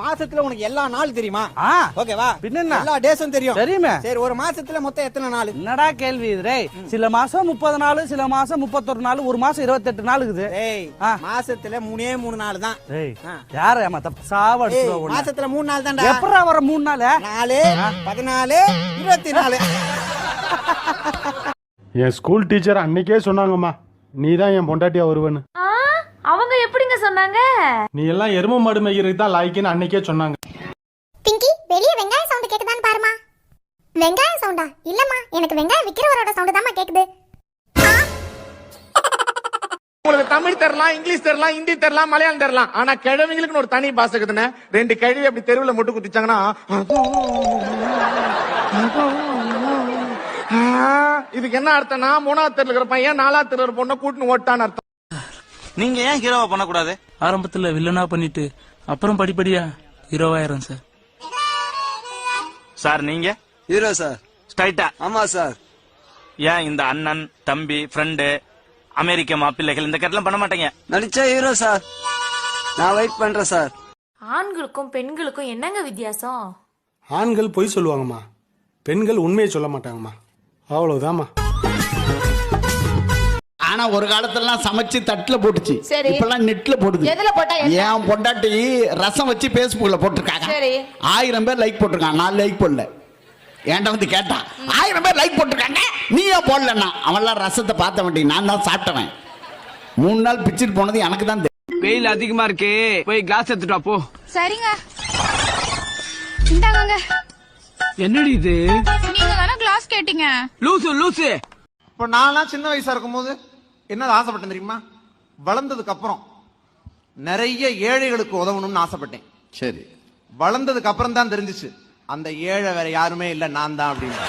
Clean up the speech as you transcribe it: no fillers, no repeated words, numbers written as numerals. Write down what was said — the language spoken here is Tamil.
மாசத்துல உனக்கு எல்லா நாள் தெரியுமா? ஓகேவா? பின்ன எல்லா டேஸும் தெரியும். தெரியுமே. சரி, ஒரு மாசத்துல மொத்தம் எத்தனை நாள்? என்னடா கேள்வி இது? சில மாசம் 30 நாள், சில மாசம் 31 நாள், ஒரு மாசம் 28 நாள் இருக்குது. மாசத்துல 3 நாள் தான். யார சாவடி? மாசத்துல 3 நாள் தான்டா. எப்படா வர 3 நாள்? 4, 14, 24. என் ஸ்கூல் டீச்சர் அன்னைக்கே சொன்னாங்கம்மா, நீ தான் என் பொண்டாட்டியா வருவேன்னு. அவங்க எப்படிங்க சொன்னாங்க? நீ எல்லாம் எரும மாடு மேய்க்கிறதுக்கு தான் லாய்க்குன்னு அன்னைக்கே சொன்னாங்க. பிங்கி, வெளிய வெங்காய சவுண்ட் கேக்குதான்னு பாருமா. வெங்காய சவுண்டா? இல்லம்மா, எனக்கு வெங்காயம் விக்கிறவரோட சவுண்ட் தான்மா கேக்குது. உங்களுக்கு தமிழ் தெரியலாம், இங்கிலீஷ் தெரியலாம், ஹிந்தி தெரியலாம், மலையாளம் தெரியலாம், ஆனா கிழவிங்களுக்கு ஒரு தனி பாசை இருக்குதுன்னு 2 கிழவி அப்படி தெருவில் முட்டு குத்திச்சாங்கன்னா இதுக்கு என்ன அர்த்தம்னா 3ஆவது தெருல இருக்கிற பையன் 4ஆவது தெருல பொண்ணை கூட்டின்னு ஓட்டான்னு அர்த்தம். நீங்க ஏன் ஹீரோவா பண்ணக்கூடாது? ஆரம்பத்துல வில்லனா பண்ணிட்டு அப்புறம் படிப்படியா ஹீரோவாயிரம் சார். சார் நீங்க ஹீரோ சார். ஸ்ட்ரைட்டா? ஆமா சார். ஏன் இந்த அண்ணன், தம்பி, ஃப்ரெண்டு, அமெரிக்க மாப்பிள்ளைகள் இந்த கட்டெல்லாம் பண்ண மாட்டேங்க? நடிச்சா ஹீரோ சார். நான் வெயிட் பண்றேன் சார். ஆண்களுக்கும் பெண்களுக்கும் என்னங்க வித்தியாசம்? ஆண்கள் பொய் சொல்லுவாங்கம்மா, பெண்கள் உண்மையை சொல்ல மாட்டாங்கம்மா, அவ்வளவுதாம்மா. ஆனா ஒரு காலத்துல சமைச்சு தட்டுல போட்டுச்சு, இப்பெல்லாம் நெட்ல போடுது. என் பொண்டாட்டி ரசம் வச்சு பேஸ்புக்ல போட்டிருக்காங்க. 1000 பேர் லைக் போட்டிருக்காங்க, 4 லைக் போடல. ஏன்டா வந்து கேட்டான், 1000 பேர் லைக் போட்டிருக்காங்க, நீ ஏன் போடலன்னா? அவன்லாம் ரசத்தை பார்த்த வேண்டிய, நான் தான் சாப்பிட்டவன். 3 நாள் பிச்சுட்டு போனது எனக்கு தான் தெரியும். வெயில் அதிகமா இருக்கு, போய் கிளாஸ் எடுத்துட்டு வா போ. சரிங்க, இந்தாங்க. என்னடி இது? நீங்க தான கிளாஸ் கேட்டீங்க. லூசு லூசு. இப்போ நான்லாம் சின்ன வயசா இருக்கும் போது என்ன ஆசைப்பட்டேன் தெரியுமா? வளர்ந்ததுக்கு அப்புறம் நிறைய ஏழைகளுக்கு உதவணும்னு ஆசைப்பட்டேன். சரி, வளர்ந்ததுக்கு அப்புறம் தான் தெரிஞ்சிச்சு அந்த ஏழை வேற யாருமே இல்ல, நான் தான் அப்படின்னு.